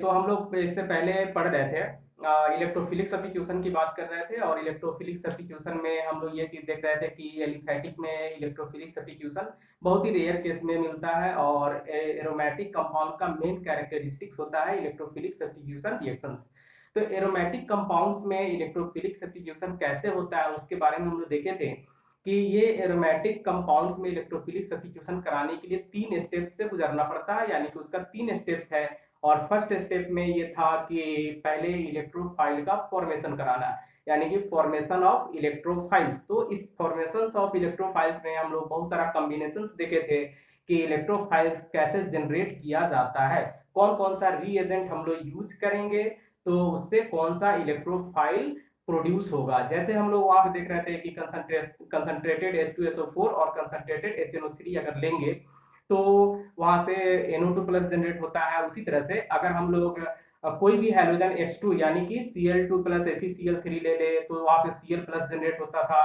तो हम लोग इससे पहले पढ़ रहे थे, इलेक्ट्रोफिलिक सब्स्टिट्यूशन की बात कर रहे थे। और इलेक्ट्रोफिलिक सब्स्टिट्यूशन में हम लोग ये चीज देख रहे थे कि एलिफैटिक में इलेक्ट्रोफिलिक सब्स्टिट्यूशन बहुत ही रेयर केस में मिलता है, और एरोमेटिक कंपाउंड का मेन कैरेक्टरिस्टिक्स होता है इलेक्ट्रोफिलिक सब्स्टिट्यूशन रिएक्शंस। तो एरोमेटिक कंपाउंड्स में इलेक्ट्रोफिलिक सब्स्टिट्यूशन कैसे होता है उसके बारे में हम लोग देखे थे कि ये एरोमेटिक कंपाउंड्स में इलेक्ट्रोफिलिक सब्स्टिट्यूशन कराने के लिए 3 स्टेप से गुजरना पड़ता है, यानी कि उसका 3 स्टेप्स है। और फर्स्ट स्टेप में ये था कि पहले इलेक्ट्रोफाइल का फॉर्मेशन कराना, यानी कि फॉर्मेशन ऑफ इलेक्ट्रोफाइल्स। तो इस फॉर्मेशन ऑफ इलेक्ट्रोफाइल्स में हम लोग बहुत सारा कॉम्बिनेशंस देखे थे कि इलेक्ट्रोफाइल्स कैसे जनरेट किया जाता है, कौन कौन सा रीएजेंट हम लोग यूज करेंगे तो उससे कौन सा इलेक्ट्रोफाइल प्रोड्यूस होगा। जैसे हम लोग वहां पे देख रहे थे कि कंसंट्रेटेड H2SO4 और कंसंट्रेटेड HNO3 अगर लेंगे तो वहां से NO2 प्लस जनरेट होता है। उसी तरह से अगर हम लोग कोई भी हैलोजन H2 यानी कि Cl2 प्लस FeCl3 ले ले तो वहां पे Cl प्लस जनरेट होता था।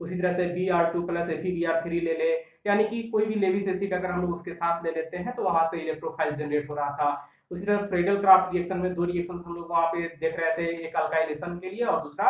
उसी तरह से Br2 प्लस FeBr3 ले ले, यानी कि कोई भी लेविस एसिड अगर हम लोग उसके साथ ले लेते हैं तो वहां से इलेक्ट्रोफाइल जनरेट हो रहा था। उसी तरह फ्रेडल क्राफ्ट रिएक्शन में 2 रिएक्शन हम लोग वहां पे देख रहे थे, एक अल्काइलेशन के लिए और दूसरा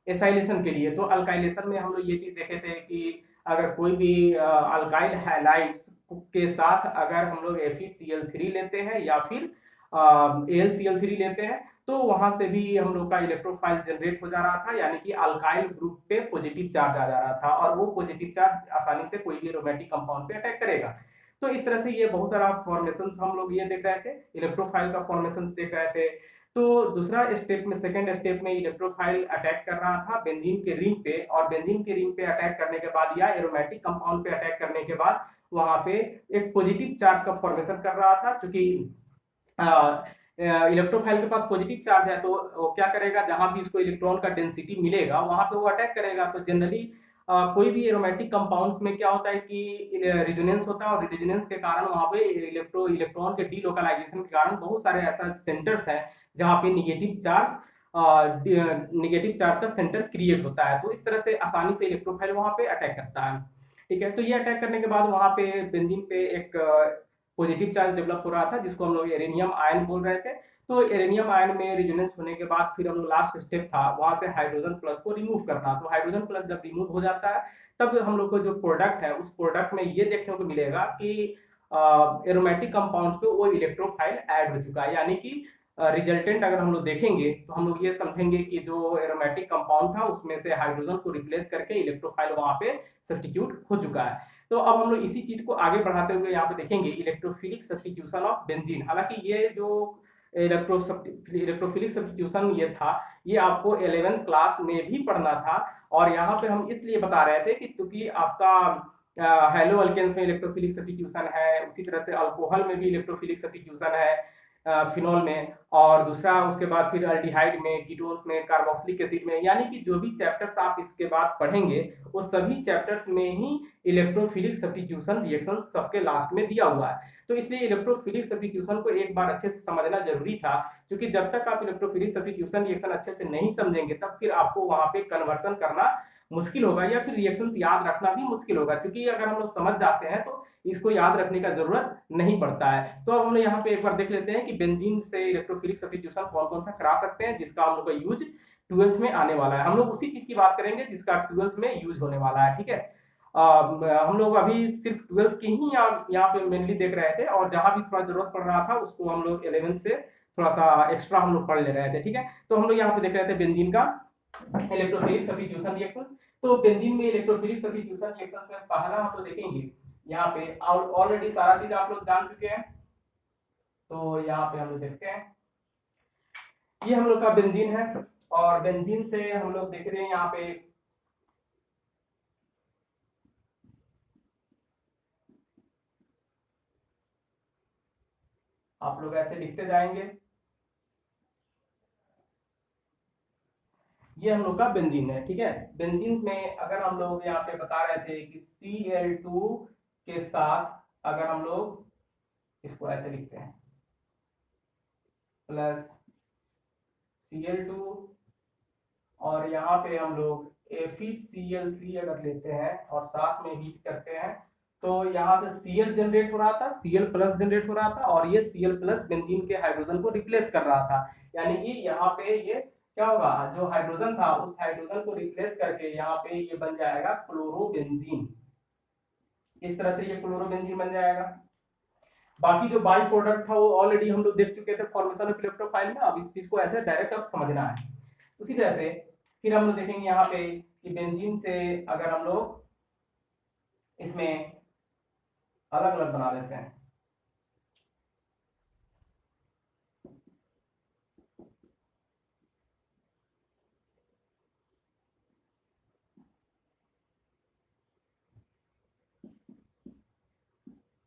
एसाइलेशन के लिए। तो अल्काइलेशन में हम लोग ये चीज देखे थे कि अगर कोई भी अल्काइल हैलाइड्स के साथ अगर हम लोग FeCl3 लेते हैं या फिर AlCl3 लेते हैं तो वहां से भी हम लोग का इलेक्ट्रोफाइल जनरेट हो जा रहा था, यानी कि अल्काइल ग्रुप पे पॉजिटिव चार्ज आ जा रहा था, और वो पॉजिटिव चार्ज आसानी से कोई भी एरोमेटिक कंपाउंड पे अटैक करेगा। तो इस तरह से ये बहुत सारा फॉर्मेशन हम लोग ये देख रहे थे, इलेक्ट्रोफाइल का फॉर्मेशन देख रहे थे। तो दूसरा स्टेप में, सेकंड स्टेप में इलेक्ट्रोफाइल अटैक कर रहा था बेंजीन के रिंग पे, और बेंजीन के रिंग पे अटैक करने के बाद या एरोमेटिक कंपाउंड पे अटैक करने के बाद वहां पे एक पॉजिटिव चार्ज का फॉर्मेशन कर रहा था। क्योंकि इलेक्ट्रोफाइल के पास पॉजिटिव चार्ज है तो वो क्या करेगा, जहां भी इसको इलेक्ट्रॉन का डेंसिटी मिलेगा वहां पे वो अटैक करेगा। तो जनरली कोई भी एरोमेटिक कंपाउंड्स में क्या होता है कि रिजोनेंस होता है, और रिजोनेंस के कारण वहां पे इलेक्ट्रॉन के डीलोकलाइजेशन के कारण बहुत सारे ऐसा सेंटर्स हैं जहां पे निगेटिव चार्ज का सेंटर क्रिएट होता है। तो इस तरह से आसानी से इलेक्ट्रोफाइल वहां पे अटैक करता है। ठीक है, तो ये अटैक करने के बाद वहां पे बेंजीन पे एक पॉजिटिव चार्ज डेवलप हो रहा था जिसको हम लोग एरेनियम आयन बोल रहे थे। तो एरेनियम आयन में रिजोनेंस होने के बाद फिर हम लोग लास्ट स्टेप था वहां से हाइड्रोजन प्लस को रिमूव करना। तो हाइड्रोजन प्लस जब रिमूव हो जाता है तब हम लोग को जो प्रोडक्ट है उस प्रोडक्ट में ये देखने को मिलेगा कि एरोमेटिक कंपाउंड्स पे वो इलेक्ट्रोफाइल ऐड हो चुका है, यानी कि रिजल्टेंट अगर हम लोग देखेंगे तो हम लोग ये समझेंगे कि जो एरोमेटिक कंपाउंड था उसमें से हाइड्रोजन को रिप्लेस करके इलेक्ट्रोफाइल वहां पे सब्स्टिट्यूट हो चुका है। तो अब हम लोग इसी चीज को आगे बढ़ाते हुए यहाँ पे देखेंगे इलेक्ट्रोफिलिक सब्स्टिट्यूशन ऑफ बेंजीन। हालांकि ये जो इलेक्ट्रोफिलिक सब्स्टिट्यूशन ये था, ये आपको 11th क्लास में भी पढ़ना था। और यहाँ पे हम इसलिए बता रहे थे कि क्योंकि आपका हेलो अल्केन्स में इलेक्ट्रोफिलिक सब्स्टिट्यूशन है, उसी तरह से अल्कोहल में भी इलेक्ट्रोफिलिक सब्स्टिट्यूशन है, फिनॉल में, और दूसरा उसके बाद फिर अल्डिहाइड में, कीटोन्स में, कार्बोक्सिलिक एसिड में, यानी कि जो भी चैप्टर्स आप इसके बाद पढ़ेंगे वो सभी चैप्टर्स में ही इलेक्ट्रोफिलिक सब्स्टिट्यूशन रिएक्शन सबके लास्ट में दिया हुआ है। तो इसलिए इलेक्ट्रोफिलिक सब्स्टिट्यूशन को एक बार अच्छे से समझना जरूरी था, क्योंकि जब तक आप इलेक्ट्रोफिलिक सब्स्टिट्यूशन रिएक्शन अच्छे से नहीं समझेंगे तब फिर आपको वहां पे कन्वर्सन करना मुश्किल होगा, या फिर रिएक्शंस याद रखना भी मुश्किल होगा। क्योंकि अगर हम लोग समझ जाते हैं तो इसको याद रखने का जरूरत नहीं पड़ता है। तो अब हम लोग यहाँ पे एक बार देख लेते हैं कि बेंजीन से इलेक्ट्रोफिलिक सब्स्टिट्यूशन कौन कौन सा करा सकते हैं जिसका हम लोग का यूज 12th में आने वाला है। हम लोग उसी चीज की बात करेंगे जिसका 12th में यूज होने वाला है। ठीक है, हम लोग अभी सिर्फ 12th की ही यहाँ पे मेनली देख रहे थे, और जहां भी थोड़ा जरूरत पड़ रहा था उसको हम लोग 11th से थोड़ा सा एक्स्ट्रा हम लोग पढ़ ले रहे थे। ठीक है, तो हम लोग यहाँ पे देख रहे थे बेंजीन का इलेक्ट्रोफिलिक सब्स्टिट्यूशन रिएक्शन। तो बेंजीन में इलेक्ट्रोफिलिक सब्स्टिट्यूशन रिएक्शन में पहला हम लोग देखेंगे यहाँ पे, ऑलरेडी सारा चीज आप लोग जान चुके हैं। तो यहाँ पे हम लोग देखते हैं, ये हम लोग का बेंजीन है, और बेंजीन से हम लोग देख रहे हैं यहाँ पे आप लोग ऐसे लिखते जाएंगे, ये हम लोग का बेंजीन है। ठीक है, बेंजीन में अगर हम लोग यहाँ पे बता रहे थे कि Cl2 के साथ अगर हम लोग इसको ऐसे लिखते हैं प्लस Cl2, और यहाँ पे हम लोग FeCl3 अगर लेते हैं और साथ में हीट करते हैं तो यहाँ से Cl जनरेट हो रहा था, Cl प्लस जनरेट हो रहा था और ये Cl प्लस बेंजीन के हाइड्रोजन को रिप्लेस कर रहा था। यानी कि यहाँ पे ये क्या होगा, जो हाइड्रोजन था उस हाइड्रोजन को रिप्लेस करके यहाँ पे ये बन जाएगा क्लोरोबेंजीन। इस तरह से ये क्लोरोबेंजीन बन जाएगा। बाकी जो बाई प्रोडक्ट था वो ऑलरेडी हम लोग देख चुके थे फॉर्मेशन ऑफ इलेक्ट्रोफाइल में, अब इस चीज को ऐसे डायरेक्ट अब समझना है। उसी तरह से फिर हम लोग देखेंगे यहाँ पे कि बेंजीन से अगर हम लोग इसमें अलग अलग बना लेते हैं,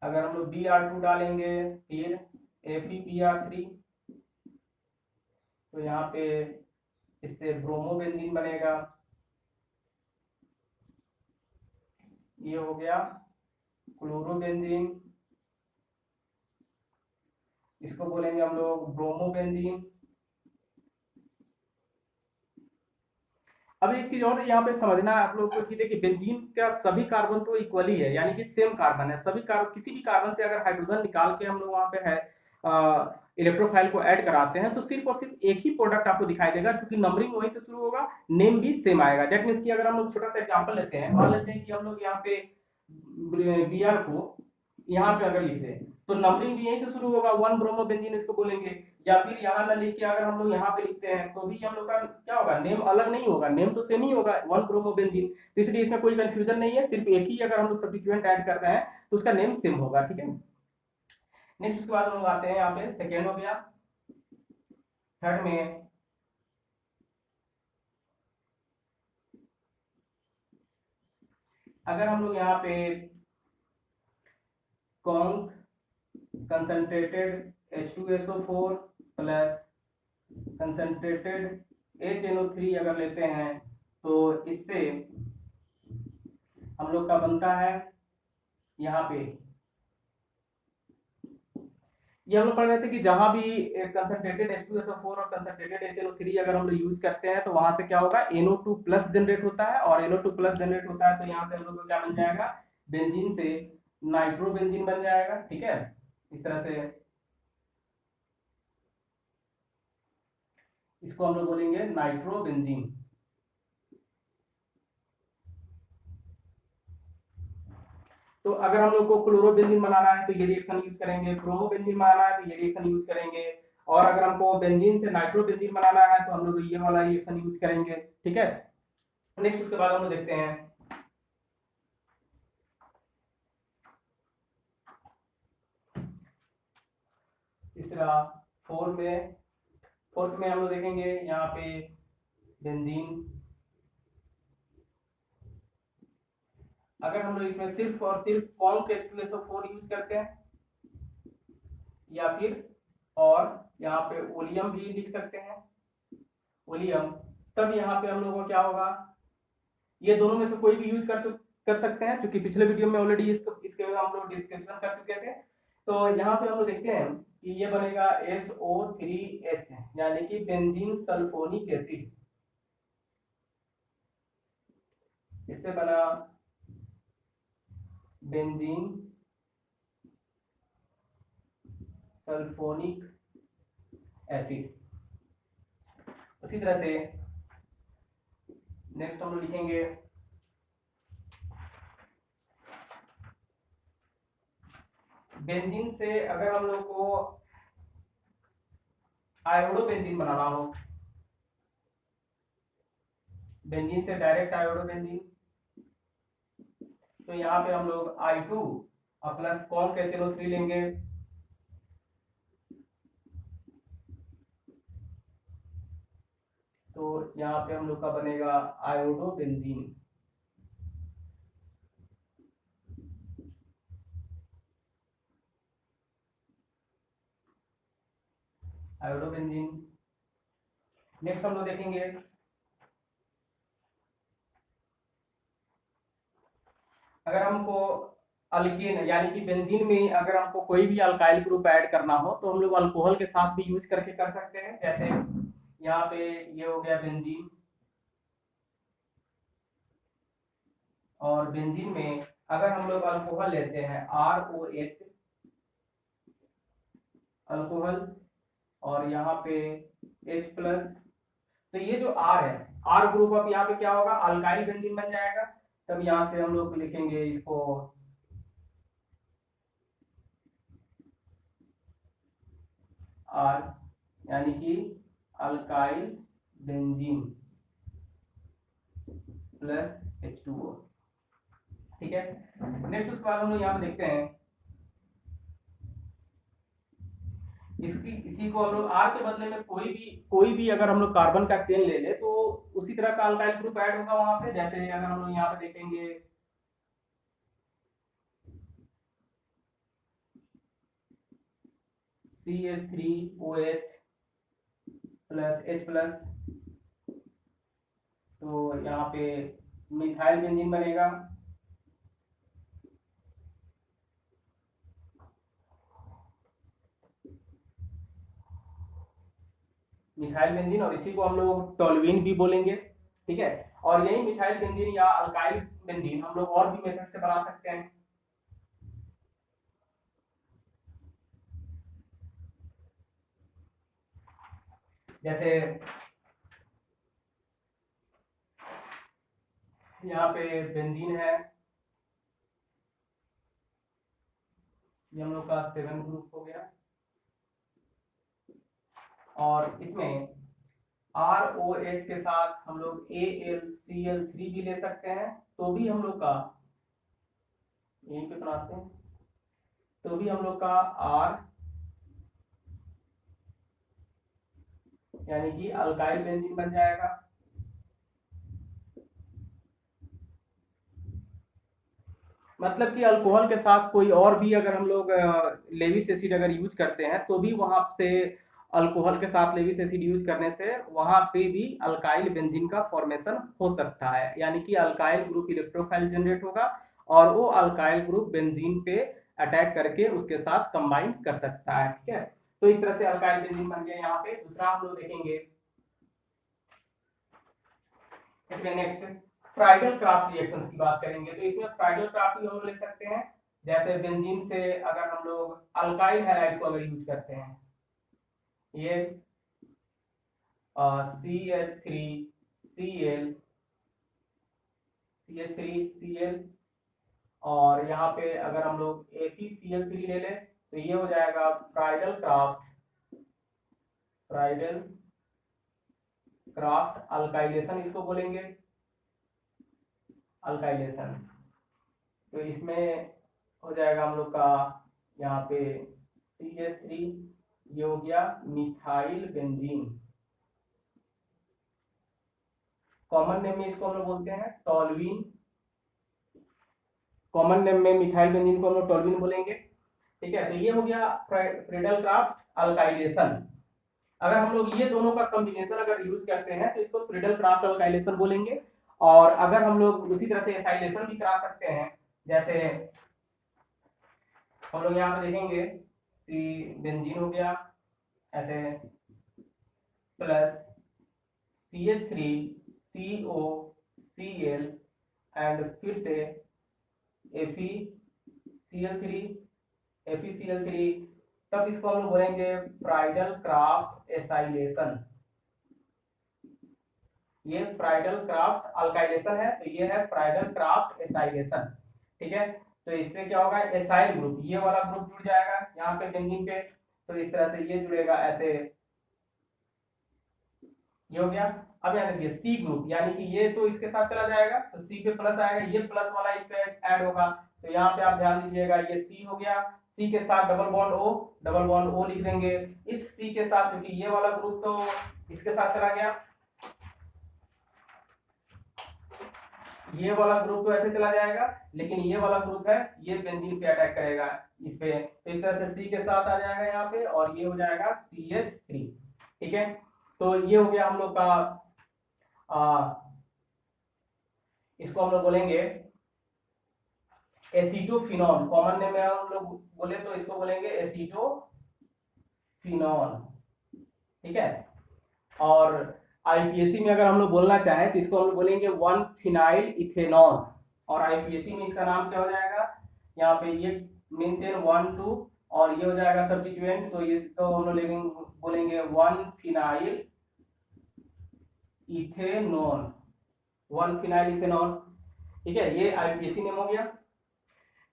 अगर हम लोग Br2 डालेंगे फिर FePr3, तो यहाँ पे इससे ब्रोमोबेंजीन बनेगा। ये हो गया क्लोरोबेंजीन, इसको बोलेंगे हम लोग ब्रोमोबेंजीन। अब एक चीज और यहाँ पे समझना है आप लोग को कि देखिए बेंजीन का सभी कार्बन तो इक्वली है, यानी कि सेम कार्बन है। सभी कार्बन, किसी भी कार्बन से अगर हाइड्रोजन निकाल के हम लोग वहां पे है इलेक्ट्रोफाइल को ऐड कराते हैं तो सिर्फ और सिर्फ एक ही प्रोडक्ट आपको दिखाई देगा, क्योंकि नंबरिंग वहीं से शुरू होगा, नेम भी सेम आएगा। डेट मीन्स कि अगर हम लोग छोटा सा एग्जाम्पल लेते हैं, मान लेते हैं कि हम लोग यहाँ पे Br को यहाँ पे अगर लिखते हैं तो नंबरिंग भी यहीं से शुरू होगा, 1 ब्रोमोबेंजीन इसको बोलेंगे। या फिर यहाँ ना लिख के अगर हम लोग यहाँ पे लिखते हैं तो भी हम लोग का क्या होगा, नेम अलग नहीं होगा, नेम तो सेम ही होगा, 1 ब्रोमोबेंजीन। तो इसलिए इसमें कोई कंफ्यूजन नहीं है, सिर्फ एक ही अगर हम लोग सब्स्टिट्यूएंट ऐड कर रहे हैं तो उसका नेम सेम होगा, ठीक है। नेक्स्ट उसके बाद हम लोग आते हैं यहाँ पे, सेकेंड हो गया। थर्ड में अगर हम लोग यहाँ पे conc concentrated H2SO4 plus concentrated HNO3 अगर लेते हैं तो इससे हम लोग का बनता है यहाँ पे, ये हम लोग पढ़ रहे थे कि जहां भी कंसंट्रेटेड H2SO4 और कंसंट्रेटेड HNO3 अगर हम लोग यूज करते हैं तो वहां से क्या होगा, NO2 प्लस जनरेट होता है, और NO2 प्लस जनरेट होता है तो यहाँ से हम लोग को क्या बन जाएगा, बेंजीन से नाइट्रोबेंजीन बन जाएगा, ठीक है। इस तरह से इसको हम लोग बोलेंगे नाइट्रोबेंजीन। तो अगर हम लोग को क्लोरोबेंजीन बनाना है तो ये रिएक्शन यूज करेंगे, ब्रोमोबेंजीन बनाना है तो ये रिएक्शन यूज करेंगे, और अगर हमको बेंजीन से नाइट्रोबेंजीन बनाना है तो हम लोग ये वाला रिएक्शन यूज करेंगे, ठीक है। नेक्स्ट उसके बाद हम लोग देखते हैं तीसरा, फोर्थ में हम लोग देखेंगे यहाँ पे बेंजीन। अगर हम लोग इसमें सिर्फ और सिर्फ कॉन्क H2SO4 यूज करते हैं, या फिर और यहाँ पे ओलियम भी लिख सकते हैं, ओलियम, तब यहाँ पे हम लोगों को क्या होगा, ये दोनों में से कोई भी यूज कर सकते हैं, क्योंकि पिछले वीडियो में ऑलरेडी इसके हम लोग डिस्क्रिप्शन कर चुके थे। तो यहाँ पे हम लोग देखते हैं कि ये बनेगा SO3H, यानी कि बेंजीन सल्फोनिक एसिड। इससे बना बेंजीन सल्फोनिक एसिड। उसी तरह से नेक्स्ट हम लोग लिखेंगे बेंजीन से अगर हम लोग को आयोडोबेंजीन बनाना हो, बेंजीन से डायरेक्ट आयोडोबेंजीन, तो यहाँ पे हम लोग I2 और प्लस कॉन्क HNO3 लेंगे, तो यहाँ पे हम लोग का बनेगा आयोडोबेंजीन। आयोडोबेंजीन। नेक्स्ट हम लोग देखेंगे अगर हमको अल्कीन यानी कि बेंजीन में अगर हमको कोई भी अल्काइल ग्रुप ऐड करना हो तो हम लोग अल्कोहल के साथ भी यूज करके कर सकते हैं। जैसे यहाँ पे ये हो गया बेंजीन, और बेंजीन में अगर हम लोग अल्कोहल लेते हैं ROH अल्कोहल, और यहाँ पे H+, तो ये जो R है, R ग्रुप अब यहाँ पे क्या होगा, अल्काइल बेंजीन बन जाएगा। तब यहाँ से हम लोग लिखेंगे इसको R, यानी कि अल्काइल बेंजीन प्लस H2O। ठीक है, नेक्स्ट उसके बाद हम लोग यहाँ पे देखते हैं इसी को हम लोग R के बदले में कोई भी अगर हम लोग कार्बन का चेन ले ले तो उसी तरह का अल्काइल ग्रुप ऐड होगा वहां पे। जैसे अगर हम लोग यहाँ पे देखेंगे CH3OH प्लस H+, तो यहाँ पे मिथाइल बेंजीन बनेगा। मिथाइल बेंजीन, और इसी को हम लोग टोल्यूइन भी बोलेंगे। ठीक है, और यही मिथाइल बेंजीन या अल्काइल बेंजीन हम लोग और भी मेथड से बना सकते हैं। जैसे यहाँ पे बेंजीन है, ये हम लोग का 7 ग्रुप हो गया, और इसमें ROH के साथ हम लोग AlCl3 भी ले सकते हैं, तो भी हम लोग का यहीं पे बनाते हैं, तो भी हम लोग का R यानी कि अल्काइल बेंजीन बन जाएगा। मतलब कि अल्कोहल के साथ कोई और भी अगर हम लोग लेविस एसिड अगर यूज करते हैं तो भी वहां से अल्कोहल के साथ लेविस एसिड यूज करने से वहां पे भी अल्काइल बेंजीन का फॉर्मेशन हो सकता है, यानी कि अल्काइल ग्रुप इलेक्ट्रोफाइल जनरेट होगा और वो अल्काइल ग्रुप बेंजीन पे अटैक करके उसके साथ कंबाइन कर सकता है। ठीक है, तो इस तरह से अल्काइल बेंजीन बन गया यहाँ पे। दूसरा हम लोग देखेंगे नेक्स्ट फ्राइडल क्राफ्ट रिएक्शंस की बात करेंगे, तो इसमें फ्राइडल क्राफ्ट भी हम लोग ले सकते हैं। जैसे बेंजीन से अगर हम लोग अल्काइल हैलाइड को अगर यूज करते हैं, ये CH3Cl CH3Cl, और यहाँ पे अगर हम लोग FeCl3 ले लें तो ये हो जाएगा फ्राइडल क्राफ्ट अल्काइलेशन, इसको बोलेंगे अल्काइलेशन। तो इसमें हो जाएगा हम लोग का यहाँ पे CH3, ये हो गया मिथाइल बेंजीन, कॉमन नेम में इसको हम लोग बोलते हैं टोल्यूइन। कॉमन नेम में मिथाइल बेंजीन को हम लोग टोल्यूइन बोलेंगे। ठीक है, तो ये हो गया फ्राइडल क्राफ्ट अल्काइलेशन। अगर हम लोग ये दोनों का कॉम्बिनेशन अगर यूज करते हैं तो इसको फ्रीडल क्राफ्ट अल्काइलेशन बोलेंगे। और अगर हम लोग उसी तरह से एसाइलेशन भी करा सकते हैं, जैसे हम लोग यहाँ पे देखेंगे कि बेंजीन हो गया ऐसे प्लस CH3COCl एंड फिर से FeCl3, तब इसको हम लोग बोलेंगे फ्राइडल क्राफ्ट एसाइलेशन। ये फ्राइडल क्राफ्ट अल्काइलेशन है, तो ये है फ्राइडल क्राफ्ट एसाइलेशन। ठीक है, तो इससे क्या होगा, एसाइल ग्रुप, ये वाला ग्रुप जुड़ जाएगा यहाँ पे बेंजीन पे, तो इस तरह से ये जुड़ेगा ऐसे, ये हो गया। अब यहाँ देखिए सी ग्रुप, यानी कि ये तो इसके साथ चला जाएगा तो सी पे प्लस आएगा, ये प्लस वाला इस पे ऐड होगा, तो यहाँ पे आप ध्यान दीजिएगा ये सी हो गया, सी के साथ डबल बॉन्ड ओ लिख देंगे इस सी के साथ, क्योंकि ये वाला ग्रुप तो इसके साथ चला गया, ये वाला ग्रुप तो ऐसे चला जाएगा, लेकिन ये वाला ग्रुप है ये बेंजीन पे अटैक करेगा इस पे, तो इस तरह से सी के साथ आ जाएगा यहाँ पे, और ये हो जाएगा CH3। ठीक है, तो ये हो गया हम लोग का इसको हम लोग बोलेंगे एसीटोफिनॉल, कॉमन नेम में हम लोग बोले तो इसको बोलेंगे एसीटोफिनॉल। ठीक है, और आईपीएससी में अगर हम लोग बोलना चाहें तो इसको हम लोग बोलेंगे 1 फिनाइल इथेनॉल। और आईपीएसी में इसका नाम क्या हो जाएगा, यहाँ पे ये मेन चेन 1 2 और ये हो जाएगा सब्स्टिट्यूएंट, तो इसको हम लोग बोलेंगे 1 फिनाइल इथेनॉल, 1 फिनाइल इथेनॉल। ठीक है, ये आईपीएसी नेम हो गया।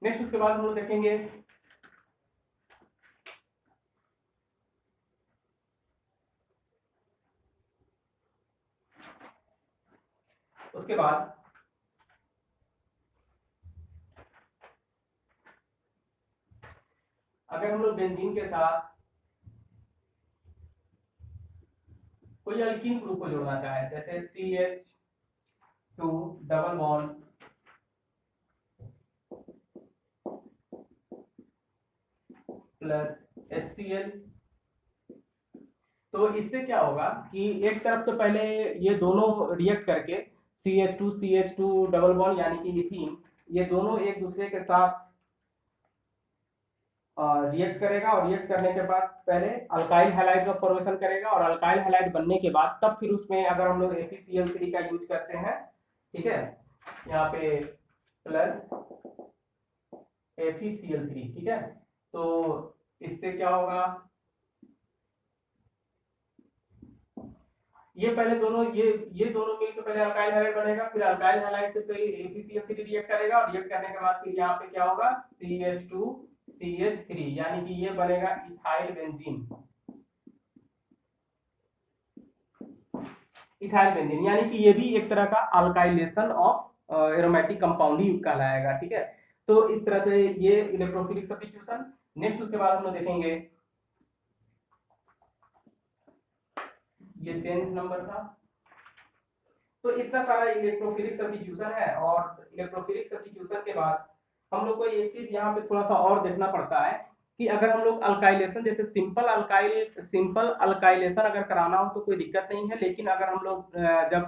नेक्स्ट उसके बाद हम लोग देखेंगे उसके बाद अगर हम लोग बेंजीन के साथ कोई अल्कीन ग्रुप को जोड़ना चाहे, जैसे CH2 double bond plus HCl, तो इससे क्या होगा कि एक तरफ तो पहले ये दोनों रिएक्ट करके CH2 डबल बॉन्ड यानी कि इथीन, ये दोनों एक दूसरे के साथ रिएक्ट करेगा और रिएक्ट करने के बाद पहले अल्काइल हैलाइड का फॉर्मेशन करेगा और अल्काइल हैलाइड बनने के बाद तब फिर उसमें अगर हम लोग FeCl3 का यूज करते हैं, ठीक है, यहाँ पे प्लस FeCl3, ठीक है, तो इससे क्या होगा, ये पहले दोनों ये दोनों मिलकर पहले अल्काइल हैलाइड बनेगा, फिर अल्काइल हैलाइड से फिर FeCl3 रिएक्ट करेगा और रिएक्ट करने के बाद फिर यहाँ पे क्या होगा CH2CH3, यानी कि ये बनेगा इथाइल बेंजीन। इथाइल बेंजीन यानी कि ये भी एक तरह का अल्काइलेशन ऑफ एरोमेटिक कंपाउंड ही कहलाएगा। ठीक है, तो इस तरह से ये इलेक्ट्रोफिलिक सब्स्टिट्यूशन। नेक्स्ट उसके बाद हम लोग देखेंगे, ये 10th नंबर था। तो इतना सारा इलेक्ट्रोफिलिक सब्स्टिट्यूशन है, और इलेक्ट्रोफिलिक सब्स्टिट्यूशन के बाद हम लोग को एक चीज यहाँ पे थोड़ा सा और देखना पड़ता है कि अगर हम लोग अल्काइलेशन, जैसे सिंपल अल्काइलेशन अगर कराना हो तो कोई दिक्कत नहीं है, लेकिन अगर हम लोग जब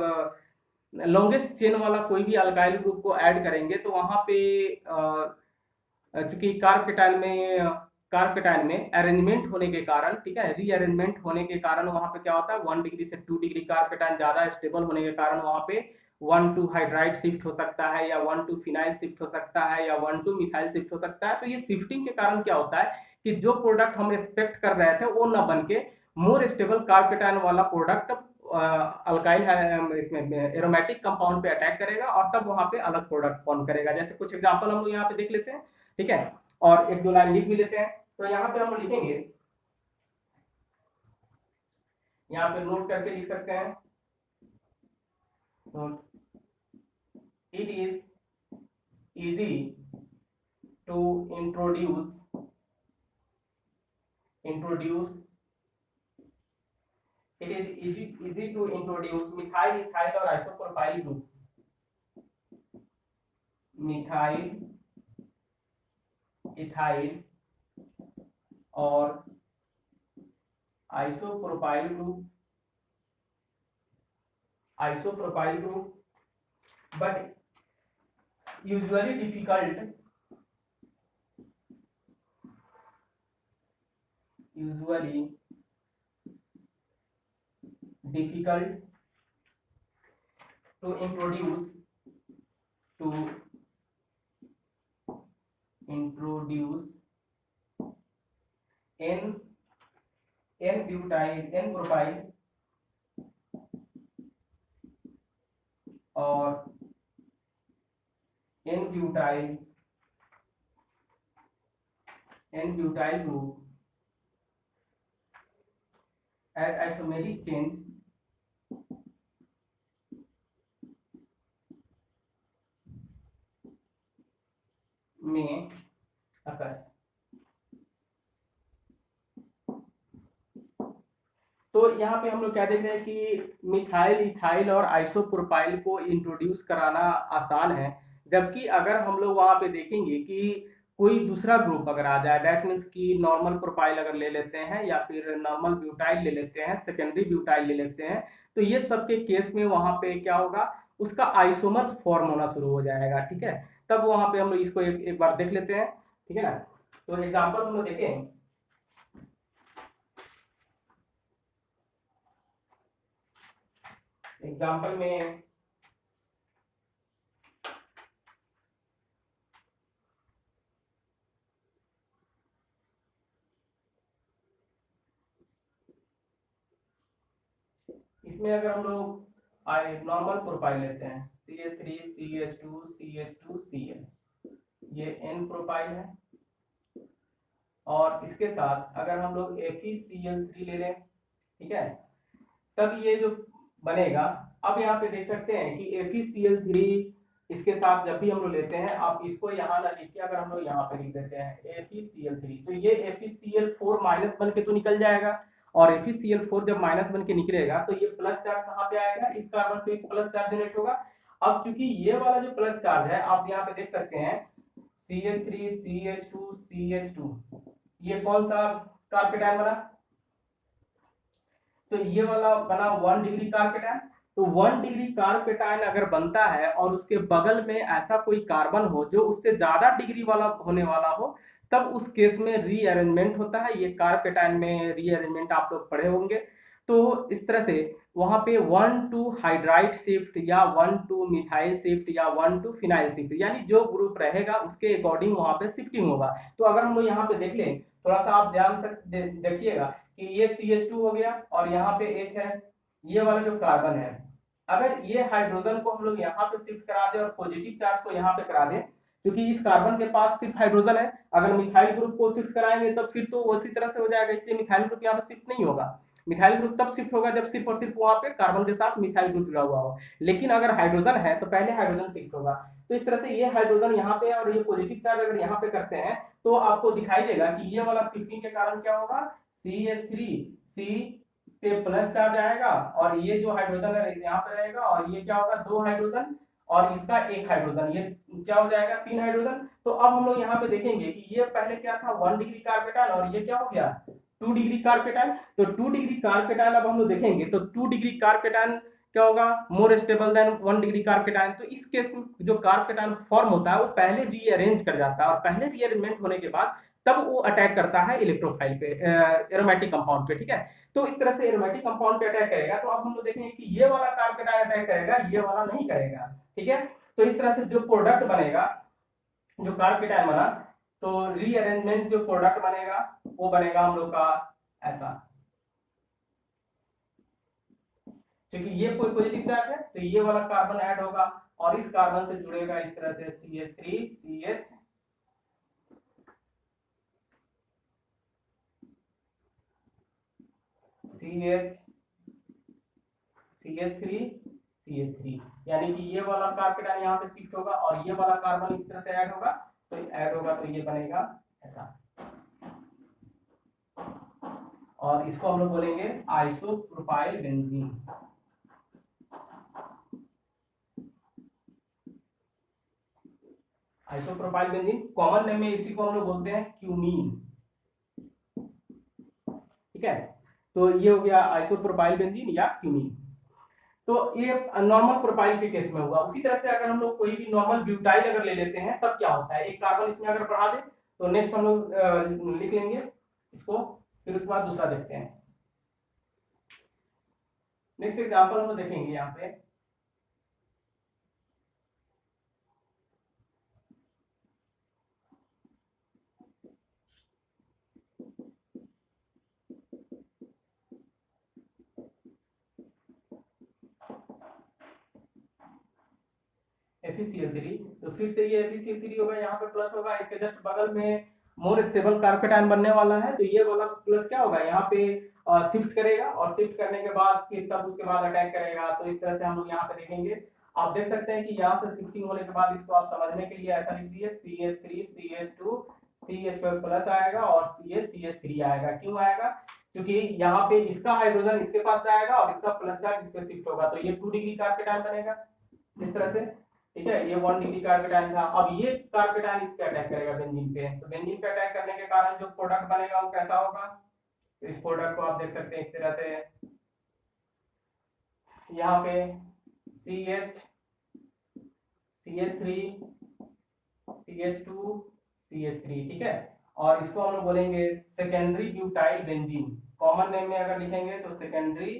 लॉन्गेस्ट चेन वाला कोई भी अल्काइल ग्रुप को ऐड करेंगे तो वहां पे क्योंकि कार्ब में अरेंजमेंट होने के कारण, ठीक है, रीअरेंजमेंट होने के कारण वहां पे क्या होता है 1 डिग्री से 2 डिग्री कार्ब ज्यादा स्टेबल होने के कारण वहां पे 1 to हाइड्राइड शिफ्ट हो सकता है, या 1 to फिनाइल शिफ्ट हो सकता है, या 1 to मिथाइल शिफ्ट हो सकता है। तो ये शिफ्टिंग के कारण क्या होता है कि जो प्रोडक्ट हम एक्सपेक्ट कर रहे थे वो ना बन के मोर स्टेबल कार्ब वाला प्रोडक्ट अल्काइल इसमें एरोमेटिक कंपाउंड पे अटैक करेगा और तब वहां पे अलग प्रोडक्ट फॉर्म करेगा। जैसे कुछ एग्जांपल हम लोग यहाँ पे देख लेते हैं, ठीक है, और एक दो लाइन लिख भी लेते हैं। तो यहाँ पे हम लोग लिखेंगे, यहाँ पे नोट करके लिख सकते हैं, note, it is easy to introduce it is easy to introduce methyl ethyl और आइसोप्रोपाइल ग्रुप, मिथाइल इथाइल और isopropyl group, but usually difficult to introduce n propyl और n butyl group at isomeric chain में occurs। तो यहाँ पे हम लोग क्या देख रहे हैं कि मिथाइल इथाइल और आइसोप्रोपाइल को इंट्रोड्यूस कराना आसान है, जबकि अगर हम लोग वहां पे देखेंगे कि कोई दूसरा ग्रुप अगर आ जाए, दैट मीन्स कि नॉर्मल प्रोपाइल अगर ले लेते हैं या फिर नॉर्मल ब्यूटाइल ले लेते हैं, सेकेंडरी ब्यूटाइल ले लेते हैं, तो ये सब के केस में वहां पे क्या होगा, उसका आइसोमर्स फॉर्म होना शुरू हो जाएगा। ठीक है, तब वहां पे हम लोग इसको एक बार देख लेते हैं, ठीक है ना। तो एग्जाम्पल हम लोग देखें, एग्जाम्पल में इसमें अगर हम लोग नॉर्मल प्रोफाइल लेते हैं CH3 CH2 CH2 Cl, ये N प्रोफाइल है, और इसके साथ अगर हम लोग FeCl3 ले लें, ठीक है, तब ये जो बनेगा, अब यहाँ पे देख सकते हैं कि FeCl3 इसके साथ जब भी हम लोग लेते हैं, आप इसको यहाँ ना लिख के अगर हम लोग यहाँ पे लिख देते हैं FeCl3, तो ये FeCl4 माइनस बन के तो निकल जाएगा, और FeCl4 जब माइनस बन के निकलेगा तो ये प्लस चार्ज कहाँ पे आएगा, इस कार्बन पे एक प्लस चार्ज जनरेट होगा। अब क्योंकि ये वाला जो प्लस चार्ज है, आप यहाँ पे देख सकते हैं CH3 CH2 CH2, ये कौन सा कार्पेटाइन बना, तो ये वाला बना 1 डिग्री कार्पेटाइन। तो 1 डिग्री कार्पेटाइन अगर बनता है और उसके बगल में ऐसा कोई कार्बन हो जो उससे ज्यादा डिग्री वाला होने वाला हो, तब उस केस में रीअरेंजमेंट होता है। ये कार्पेटाइन में रीअरेंजमेंट आप लोग पढ़े होंगे। तो इस तरह से वहां पे 1 to हाइड्राइड शिफ्ट या 1 to मिथाइल शिफ्ट या 1 to फिनाइल शिफ्ट, यानी जो ग्रुप रहेगा उसके अकॉर्डिंग वहां पे शिफ्टिंग होगा। तो अगर हम लोग यहाँ पे देख लें, थोड़ा सा आप ध्यान से देखिएगा कि ये CH2 हो गया और यहाँ पे H है, ये वाला जो कार्बन है, अगर ये हाइड्रोजन को हम लोग यहाँ पे शिफ्ट करा दें और पॉजिटिव चार्ज को यहाँ पे करा दें, क्योंकि इस कार्बन के पास सिर्फ हाइड्रोजन है, अगर मिथाइल ग्रुप को शिफ्ट कराएंगे तब फिर तो उसी तरह से हो जाएगा, इसलिए मिथाइल ग्रुप यहाँ पे शिफ्ट नहीं होगा। मिथाइल ग्रुप तब शिफ्ट होगा जब सिर्फ और सिर्फ वहां पे कार्बन के साथ मिथाइल ग्रुप जुड़ा हुआ हो, लेकिन अगर हाइड्रोजन है तो पहले हाइड्रोजन शिफ्ट होगा। तो इस तरह से ये हाइड्रोजन यहाँ पे और ये पॉजिटिव चार्ज अगर यहाँ पे करते हैं तो आपको दिखाई देगा कि ये वाला शिफ्टिंग के कारण क्या होगा, CH3 C पे प्लस चार्ज आएगा और ये जो हाइड्रोजन है यहाँ पे रहेगा, और ये क्या होगा, 2 हाइड्रोजन और इसका 1 हाइड्रोजन, ये क्या हो जाएगा, 3 हाइड्रोजन। तो अब हम लोग यहाँ पे देखेंगे कि ये पहले क्या था, 1 डिग्री कार्पेटाइन, और ये क्या हो गया, 2 डिग्री कार्पेटाइन। तो 2 डिग्री कार्पेटाइन अब हम लोग देखेंगे तो 2 डिग्री कार्पेटाइन क्या होगा, मोर स्टेबल देन 1 डिग्री कार्पेटाइन। तो इस केस में जो कार्पेटाइन फॉर्म होता है वो पहले रीअरेंज कर जाता है, और पहले रीअरेंजमेंट होने के बाद तब वो अटैक करता है इलेक्ट्रोफाइल पे, एरोमेटिक कंपाउंड पे, ठीक है। तो इस तरह से एरोमेटिक कंपाउंड पे अटैक करेगा। तो अब हम लोग देखेंगे कि ये वाला कार्पेटाइन अटैक करेगा, ये वाला नहीं करेगा, ठीक है। तो इस तरह से जो प्रोडक्ट बनेगा, जो कार्पेटाइन बना, तो रीअरेंजमेंट जो प्रोडक्ट बनेगा वो बनेगा हम लोग का ऐसा, क्योंकि ये कोई पॉजिटिव चार्ज है तो ये वाला कार्बन ऐड होगा और इस कार्बन से जुड़ेगा इस तरह से CH3 CH CH3 CH3, यानी कि ये वाला कार्पेटाइन यहाँ पे शिफ्ट होगा और ये वाला कार्बन इस तरह से ऐड होगा, तो ऐड होगा तो ये बनेगा ऐसा, और इसको हम लोग बोलेंगे isopropyl benzene. Isopropyl benzene common name में इसी को हम लोग बोलते हैं क्यूमीन, ठीक है। तो ये हो गया आइसोप्रोपाइल बेंजीन या क्यूमीन। तो ये नॉर्मल प्रोपाइल के केस में हुआ। उसी तरह से अगर हम लोग कोई भी नॉर्मल ब्यूटाइल अगर ले लेते हैं तब क्या होता है, एक कार्बन इसमें अगर बढ़ा दे तो नेक्स्ट हम लोग लिख लेंगे इसको, फिर उसके बाद दूसरा देखते हैं। नेक्स्ट एग्जांपल हम लोग देखेंगे यहाँ पे, FeCl3, तो फिर से ये FeCl3 होगा, यहाँ पे प्लस होगा, इसके जस्ट बगल में मोर स्टेबल कार्पेटाइन बनने वाला है, तो ये वाला प्लस क्या होगा, यहाँ पे शिफ्ट करेगा और शिफ्ट करने के बाद फिर तब उसके बाद अटैक करेगा। तो इस तरह से हम लोग यहाँ पे देखेंगे, आप देख सकते हैं कि यहाँ से शिफ्टिंग होने के बाद इसको आप समझने के लिए ऐसा लिख दिए CH3 CH2 CH प्लस आएगा और CH3 आएगा। क्यों आएगा, क्योंकि यहाँ पे इसका हाइड्रोजन इसके पास जाएगा और इसका प्लस चार्ज इस पे शिफ्ट होगा, तो ये 2 डिग्री कार्पेटाइन बनेगा इस तरह से, ठीक है। ये 1 डिग्री कार्पेटाइन था, अब ये कार्पेटाइन इस पे अटैक करेगा बेंजीन पे, तो बेंजीन पे अटैक करने के कारण जो प्रोडक्ट बनेगा वो कैसा होगा, तो इस प्रोडक्ट को आप देख सकते हैं इस तरह से, यहाँ पे CH CH3 CH2 CH3, ठीक है। और इसको हम लोग बोलेंगे secondary butyl benzene. Common name में अगर लिखेंगे तो सेकेंडरी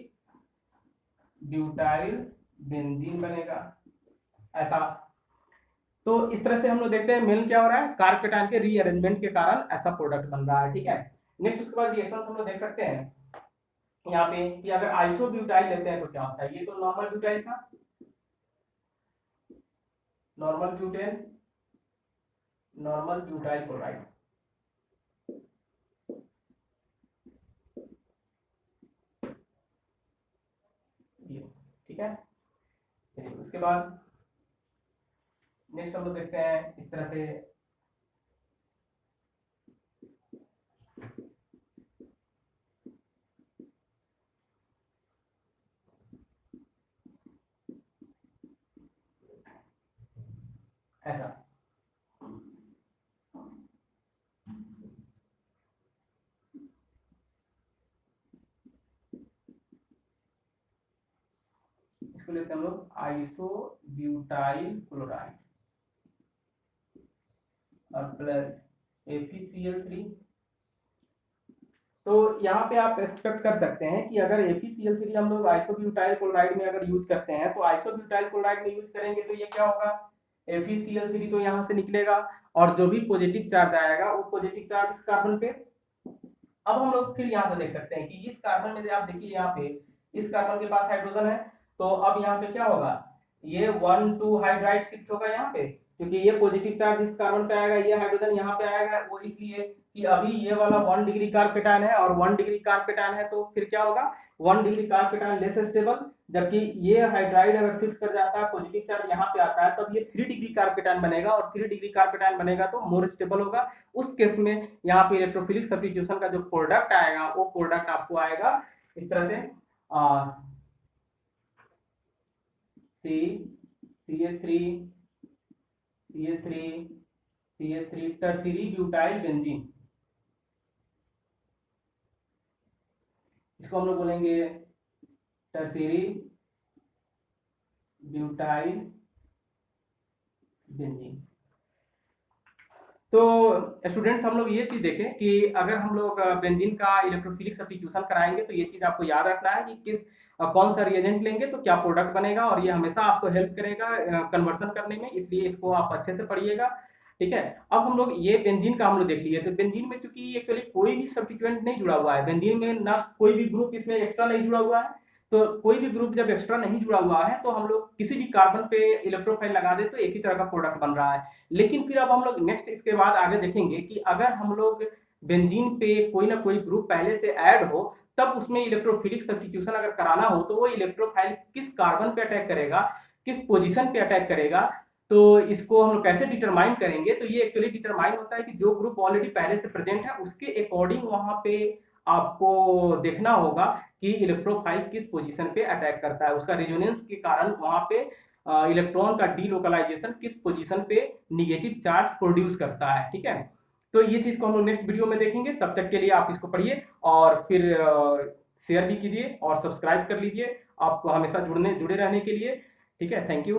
ब्यूटाइल बेंजीन बनेगा ऐसा। तो इस तरह से हम लोग देखते हैं मेन क्या हो रहा है, कार्पेटाइन के रीअरेंजमेंट के कारण ऐसा प्रोडक्ट बन रहा है, ठीक है। नेक्स्ट उसके बाद रिएक्शन हम लोग देख सकते हैं यहाँ पे कि अगर आइसोब्यूटाइल लेते हैं तो क्या होता है, ये तो नॉर्मल ब्यूटाइल था, normal butane, normal butyl chloride. ये ठीक है। चलिए उसके बाद नेक्स्ट हम लोग देखते हैं इस तरह से, ऐसा इसको लेते हैं हम लोग आइसोब्यूटाइल क्लोराइड और प्लस FeCl3। तो यहाँ पे आप एक्सपेक्ट कर सकते हैं कि अगर FeCl3 हम लोग आइसोब्यूटाइल क्लोराइड में अगर यूज करते हैं, तो आइसोब्यूटाइल क्लोराइड में यूज करेंगे तो ये क्या होगा, FeCl3 तो यहाँ से निकलेगा, और जो भी पॉजिटिव चार्ज आएगा वो पॉजिटिव चार्ज इस कार्बन पे। अब हम लोग फिर यहाँ से देख सकते हैं कि इस कार्बन में आप देखिए यहाँ पे इस कार्बन के पास हाइड्रोजन है, तो अब यहाँ पे क्या होगा, ये 1,2 हाइड्राइड शिफ्ट होगा यहाँ पे, क्योंकि ये पॉजिटिव चार्ज इस कार्बन पे आएगा, ये हाइड्रोजन यहाँ पे आएगा, वो इसलिए कि अभी ये वाला 1 डिग्री कार्पेटाइन है और 1 डिग्री कार्पेटाइन है, तो फिर क्या होगा, 1 डिग्री कार्पेटाइन लेस स्टेबल, जबकि ये हाइड्राइड अगर शिफ्ट कर जाता है पॉजिटिव चार्ज यहाँ पे आता है, तब ये 3 डिग्री कार्पेटाइन बनेगा, और 3 डिग्री कार्पेटाइन बनेगा तो मोर स्टेबल होगा। उस केस में यहाँ पे इलेक्ट्रोफिलिक सब्स्टिट्यूशन का जो प्रोडक्ट आएगा वो प्रोडक्ट आपको आएगा इस तरह से, CH3 टर्शियरी ब्यूटाइल बेंजीन, इसको हम लोग बोलेंगे टर्शियरी ब्यूटाइल बेंजीन। तो स्टूडेंट्स हम लोग ये चीज देखें कि अगर हम लोग बेंजीन का इलेक्ट्रोफिलिक सब्स्टिट्यूशन कराएंगे तो ये चीज आपको याद रखना है कि किस कौन सा रिएजेंट लेंगे तो क्या प्रोडक्ट बनेगा, और ये हमेशा आपको हेल्प करेगा कन्वर्सन करने में, इसलिए इसको आप अच्छे से पढ़िएगा। ठीक है, अब हम लोग ये बेंजीन का हम लोग देख लिए, तो बेंजीन में चूंकि एक्चुअली कोई भी सब्स्टिट्यूएंट नहीं जुड़ा हुआ है, बेंजीन में ना कोई भी ग्रुप इसमें एक्स्ट्रा नहीं जुड़ा हुआ है, तो कोई भी ग्रुप जब एक्स्ट्रा नहीं जुड़ा हुआ है तो हम लोग किसी भी कार्बन पे इलेक्ट्रोफाइल लगा दे तो एक ही तरह का प्रोडक्ट बन रहा है। लेकिन फिर अब हम लोग नेक्स्ट इसके बाद आगे देखेंगे कि अगर हम लोग बेंजीन पे कोई ना कोई ग्रुप पहले से ऐड हो, तब उसमें इलेक्ट्रोफिलिक सब्स्टिट्यूशन अगर कराना हो तो वो इलेक्ट्रोफाइल किस कार्बन पे अटैक करेगा, किस पोजीशन पे अटैक करेगा, तो इसको हम लोग कैसे डिटरमाइन करेंगे, तो ये एक्चुअली डिटरमाइन होता है कि जो ग्रुप ऑलरेडी पहले से प्रेजेंट है उसके अकॉर्डिंग वहां पे आपको देखना होगा कि इलेक्ट्रोफाइल किस पोजीशन पे अटैक करता है, उसका रेजोनेंस के कारण वहां पे इलेक्ट्रॉन का डीलोकलाइजेशन किस पोजीशन पे निगेटिव चार्ज प्रोड्यूस करता है। ठीक है, तो ये चीज को हम लोग नेक्स्ट वीडियो में देखेंगे, तब तक के लिए आप इसको पढ़िए और फिर शेयर भी कीजिए और सब्सक्राइब कर लीजिए आपको हमेशा जुड़े रहने के लिए। ठीक है, थैंक यू।